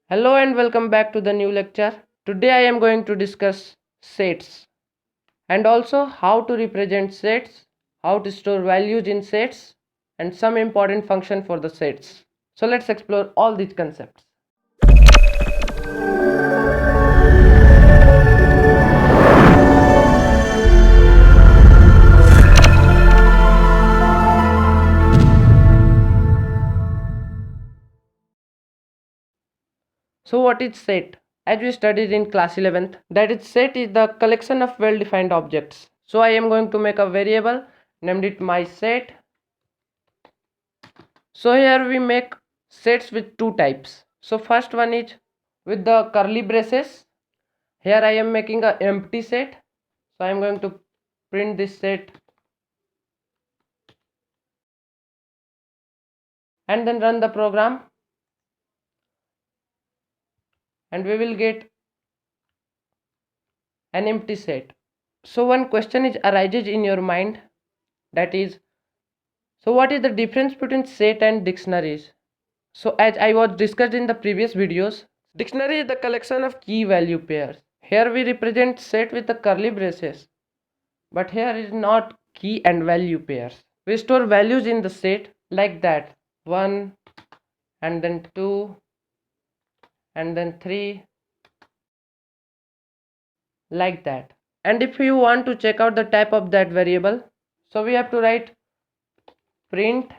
Hello and welcome back to the new lecture. Today I am going to discuss sets and also how to represent sets, how to store values in sets and some important function for the sets. So let's explore all these concepts. So what is set? As we studied in class 11th, that is set is the collection of well-defined objects. So I am going to make a variable, named it my set. So here we make sets with two types. So first one is with the curly braces. Here I am making a empty set. So I am going to print this set and then run the program, and we will get an empty set. So one question is arises in your mind, that is, so what is the difference between set and dictionaries? So as I was discussed in the previous videos, dictionary is the collection of key value pairs. Here we represent set with the curly braces, but here is not key and value pairs. We store values in the set like that, 1 and then 2 and then 3, like that. And if you want to check out the type of that variable, so we have to write print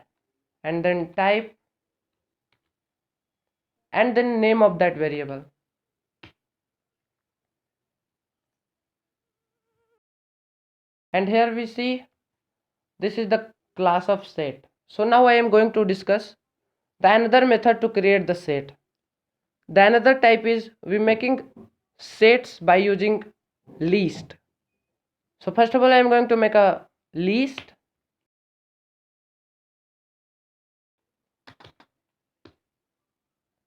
and then type and then name of that variable. And here we see this is the class of set. So now I am going to discuss the another method to create the set. The another type is we making sets by using list. So first of all I am going to make a list,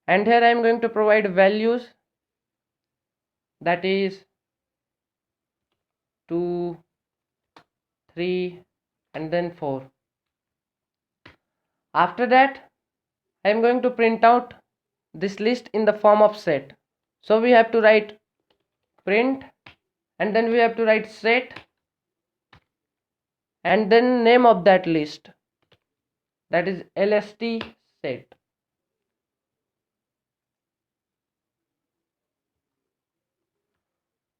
and here I am going to provide values, that is 2, 3 and then 4. After that I am going to print out this list in the form of set. So we have to write print and then we have to write set and then name of that list, that is lst set.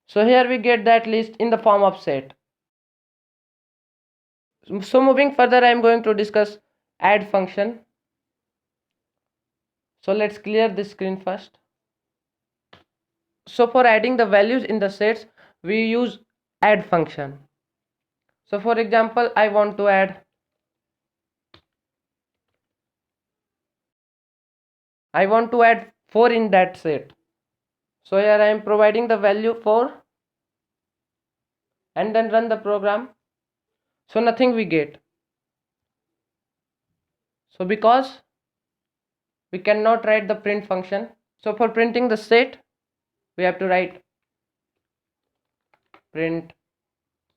So here we get that list in the form of set. So moving further I am going to discuss add function. So let's clear this screen first. So for adding the values in the sets we use add function. So for example I want to add 4 in that set. So here I am providing the value 4 and then run the program. So nothing we get. So because we cannot write the print function, so for printing the set we have to write print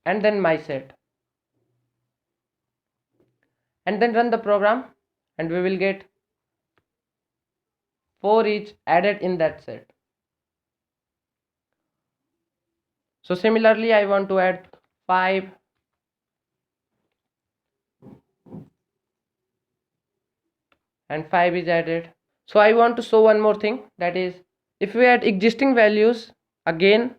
and then my set and then run the program, and we will get 4 each added in that set. So similarly I want to add 5 and 5 is added. So I want to show one more thing, that is if we add existing values again,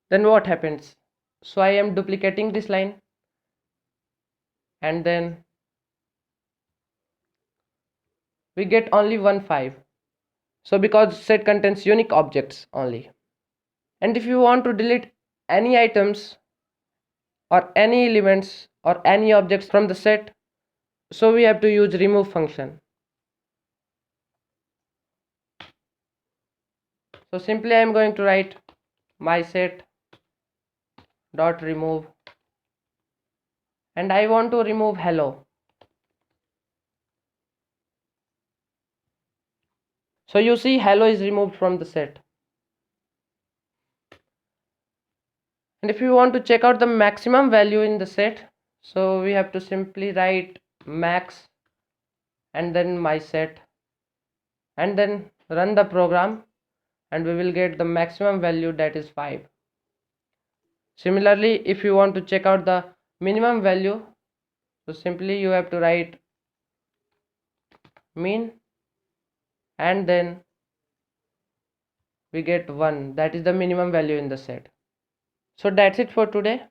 then what happens? So I am duplicating this line and then we get only 5. So because set contains unique objects only. And if you want to delete any items or any elements or any objects from the set, so we have to use remove function. So simply I am going to write my set dot remove, and I want to remove hello. So you see hello is removed from the set. And if you want to check out the maximum value in the set, so we have to simply write max and then my set and then run the program, and we will get the maximum value, that is 5. Similarly, if you want to check out the minimum value, so simply you have to write mean and then we get 1, that is the minimum value in the set. So that's it for today.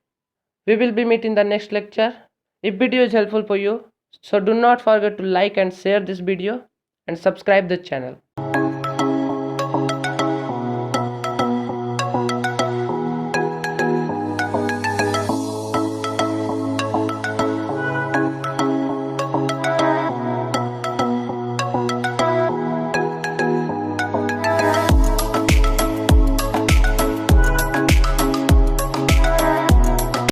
We will be meeting the next lecture. If video is helpful for you, so do not forget to like and share this video and subscribe the channel.